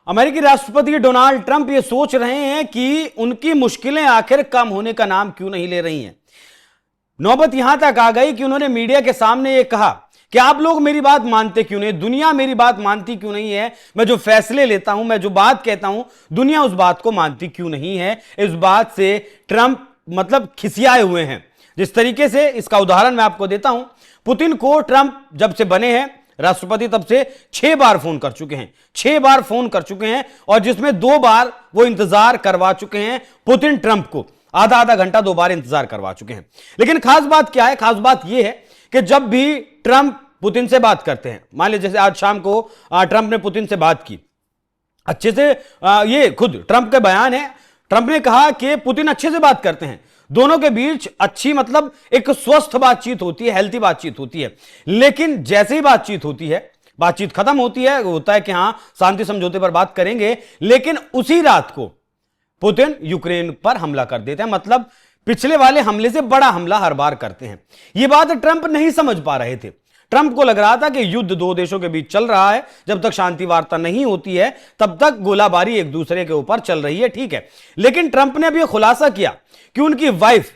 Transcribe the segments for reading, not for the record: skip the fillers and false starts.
अमेरिकी राष्ट्रपति Donald Trump ये सोच रहे हैं कि उनकी मुश्किलें आखिर कम होने का नाम क्यों नहीं ले रही हैं। नौबत यहां तक आ गई कि उन्होंने मीडिया के सामने ये कहा कि आप लोग मेरी बात मानते क्यों नहीं, दुनिया मेरी बात मानती क्यों नहीं है, मैं जो फैसले लेता हूं, मैं जो बात कहता हूं, दुनिया उस बात को मानती क्यों नहीं है। इस बात से ट्रंप मतलब खिसियाए हुए हैं। जिस तरीके से इसका उदाहरण मैं आपको देता हूं, पुतिन को ट्रंप जब से बने हैं राष्ट्रपति तब से 6 बार फोन कर चुके हैं, 6 बार फोन कर चुके हैं, और जिसमें 2 बार वो इंतजार करवा चुके हैं पुतिन ट्रंप को, आधा आधा घंटा 2 बार इंतजार करवा चुके हैं। लेकिन खास बात क्या है, खास बात यह है कि जब भी ट्रंप पुतिन से बात करते हैं, मान लीजिए जैसे आज शाम को ट्रंप ने पुतिन से बात की अच्छे से, ये खुद ट्रंप के बयान है, ट्रंप ने कहा कि पुतिन अच्छे से बात करते हैं, दोनों के बीच अच्छी मतलब एक स्वस्थ बातचीत होती है, हेल्थी बातचीत होती है। लेकिन जैसे ही बातचीत होती है, बातचीत खत्म होती है, होता है कि हां शांति समझौते पर बात करेंगे, लेकिन उसी रात को पुतिन यूक्रेन पर हमला कर देते हैं। मतलब पिछले वाले हमले से बड़ा हमला हर बार करते हैं। यह बात ट्रंप नहीं समझ पा रहे थे। ट्रंप को लग रहा था कि युद्ध 2 देशों के बीच चल रहा है, जब तक शांति वार्ता नहीं होती है तब तक गोलाबारी एक दूसरे के ऊपर चल रही है, ठीक है। लेकिन ट्रंप ने अब यह खुलासा किया कि उनकी वाइफ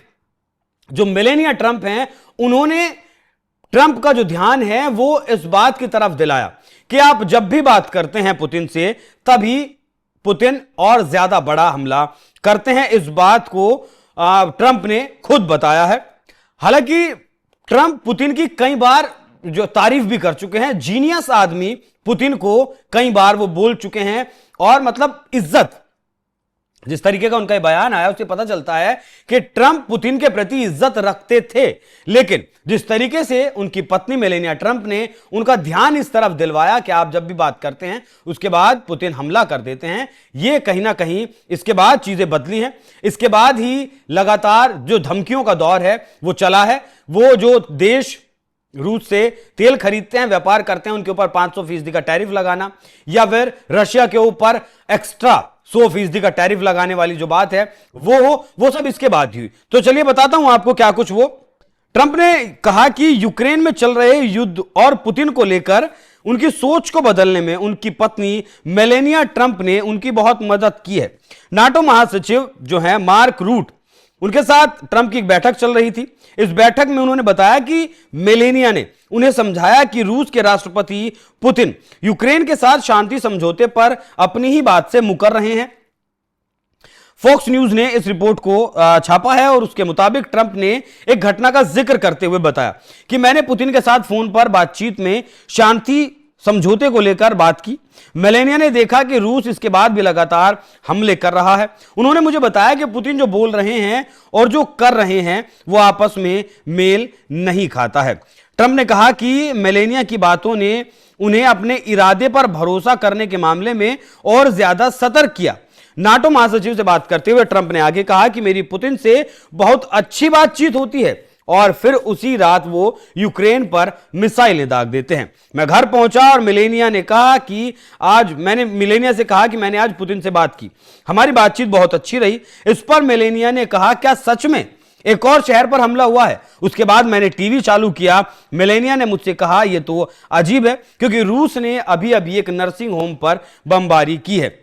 जो मेलेनिया ट्रंप हैं, उन्होंने ट्रंप का जो ध्यान है वो इस बात की तरफ दिलाया कि आप जब भी बात करते हैं पुतिन से, तभी पुतिन और ज्यादा बड़ा हमला करते हैं। इस बात को ट्रंप ने खुद बताया है। हालांकि ट्रंप पुतिन की कई बार जो तारीफ भी कर चुके हैं, जीनियस आदमी पुतिन को कई बार वो बोल चुके हैं, और मतलब इज्जत, जिस तरीके का उनका बयान आया उससे पता चलता है कि ट्रंप पुतिन के प्रति इज्जत रखते थे। लेकिन जिस तरीके से उनकी पत्नी मेलेनिया ट्रंप ने उनका ध्यान इस तरफ दिलवाया कि आप जब भी बात करते हैं उसके बाद पुतिन हमला कर देते हैं, यह कहीं ना कहीं इसके बाद चीजें बदली हैं। इसके बाद ही लगातार जो धमकियों का दौर है वो चला है। वो जो देश रूस से तेल खरीदते हैं, व्यापार करते हैं, उनके ऊपर 500% का टैरिफ लगाना, या फिर रशिया के ऊपर एक्स्ट्रा 100% का टैरिफ लगाने वाली जो बात है वो सब इसके बाद हुई। तो चलिए बताता हूं आपको क्या कुछ वो ट्रंप ने कहा कि यूक्रेन में चल रहे युद्ध और पुतिन को लेकर उनकी सोच को बदलने में उनकी पत्नी मेलेनिया ट्रंप ने उनकी बहुत मदद की है। नाटो महासचिव जो है मार्क रूट, उनके साथ ट्रंप की एक बैठक चल रही थी। इस बैठक में उन्होंने बताया कि मेलेनिया ने उन्हें समझाया कि रूस के राष्ट्रपति पुतिन यूक्रेन के साथ शांति समझौते पर अपनी ही बात से मुकर रहे हैं। फॉक्स न्यूज ने इस रिपोर्ट को छापा है, और उसके मुताबिक ट्रंप ने एक घटना का जिक्र करते हुए बताया कि मैंने पुतिन के साथ फोन पर बातचीत में शांति समझौते को लेकर बात की। मेलेनिया ने देखा कि रूस इसके बाद भी लगातार हमले कर रहा है। उन्होंने मुझे बताया कि पुतिन जो बोल रहे हैं और जो कर रहे हैं वो आपस में मेल नहीं खाता है। ट्रंप ने कहा कि मेलेनिया की बातों ने उन्हें अपने इरादे पर भरोसा करने के मामले में और ज्यादा सतर्क किया। नाटो महासचिव से बात करते हुए ट्रंप ने आगे कहा कि मेरी पुतिन से बहुत अच्छी बातचीत होती है, और फिर उसी रात वो यूक्रेन पर मिसाइलें दाग देते हैं। मैं घर पहुंचा और मेलेनिया ने कहा कि मेलेनिया से कहा कि मैंने आज पुतिन से बात की, हमारी बातचीत बहुत अच्छी रही। इस पर मेलेनिया ने कहा, क्या सच में एक और शहर पर हमला हुआ है? उसके बाद मैंने टीवी चालू किया। मेलेनिया ने मुझसे कहा, यह तो अजीब है क्योंकि रूस ने अभी अभी एक नर्सिंग होम पर बमबारी की है।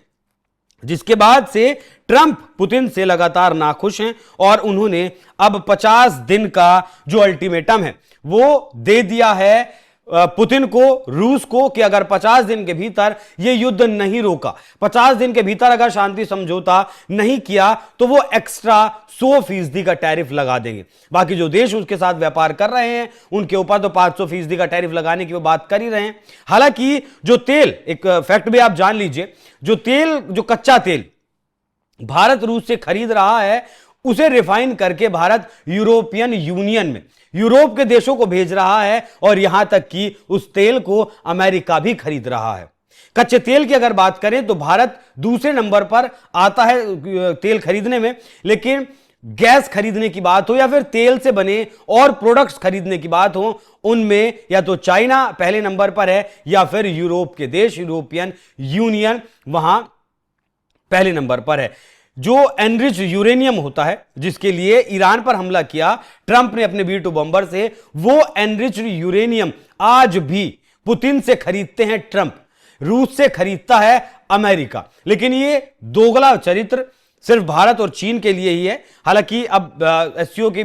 जिसके बाद से ट्रंप पुतिन से लगातार नाखुश हैं, और उन्होंने अब 50 दिन का जो अल्टीमेटम है वो दे दिया है पुतिन को, रूस को, कि अगर 50 दिन के भीतर ये युद्ध नहीं रोका, 50 दिन के भीतर अगर शांति समझौता नहीं किया, तो वो एक्स्ट्रा 100% का टैरिफ लगा देंगे। बाकी जो देश उसके साथ व्यापार कर रहे हैं उनके ऊपर तो 500% का टैरिफ लगाने की वो बात कर ही रहे हैं। हालांकि जो तेल, एक फैक्ट भी आप जान लीजिए, जो कच्चा तेल भारत रूस से खरीद रहा है, उसे रिफाइन करके भारत यूरोपियन यूनियन में यूरोप के देशों को भेज रहा है, और यहां तक कि उस तेल को अमेरिका भी खरीद रहा है। कच्चे तेल की अगर बात करें तो भारत दूसरे नंबर पर आता है तेल खरीदने में, लेकिन गैस खरीदने की बात हो या फिर तेल से बने और प्रोडक्ट्स खरीदने की बात हो, उनमें या तो चाइना पहले नंबर पर है, या फिर यूरोप के देश, यूरोपियन यूनियन वहां पहले नंबर पर है। जो एनरिच यूरेनियम होता है, जिसके लिए ईरान पर हमला किया ट्रंप ने अपने B-2 बम्बर से, वो एनरिच यूरेनियम आज भी पुतिन से खरीदते हैं ट्रंप। रूस से खरीदता है अमेरिका। लेकिन ये दोगला चरित्र सिर्फ भारत और चीन के लिए ही है। हालांकि अब एससीओ की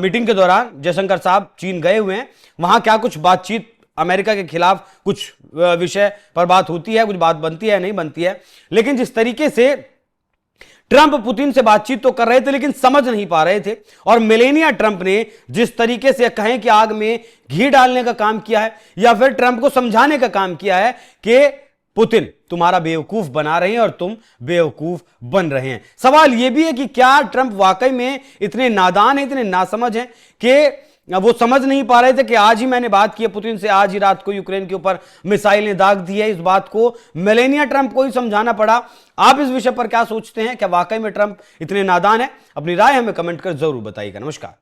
मीटिंग के दौरान जयशंकर साहब चीन गए हुए हैं, वहां क्या कुछ बातचीत अमेरिका के खिलाफ कुछ विषय पर बात होती है, कुछ बात बनती है, नहीं बनती है। लेकिन जिस तरीके से ट्रंप पुतिन से बातचीत तो कर रहे थे लेकिन समझ नहीं पा रहे थे, और मेलेनिया ट्रंप ने जिस तरीके से कहें कि आग में घी डालने का काम किया है या फिर ट्रंप को समझाने का काम किया है कि पुतिन तुम्हारा बेवकूफ बना रहे हैं और तुम बेवकूफ बन रहे हैं। सवाल यह भी है कि क्या ट्रंप वाकई में इतने नादान हैं, इतने नासमझ हैं कि वो समझ नहीं पा रहे थे कि आज ही मैंने बात की है पुतिन से, आज ही रात को यूक्रेन के ऊपर मिसाइलें दाग दी है। इस बात को मेलेनिया ट्रंप को ही समझाना पड़ा। आप इस विषय पर क्या सोचते हैं? क्या वाकई में ट्रंप इतने नादान है? अपनी राय हमें कमेंट कर जरूर बताइएगा। नमस्कार।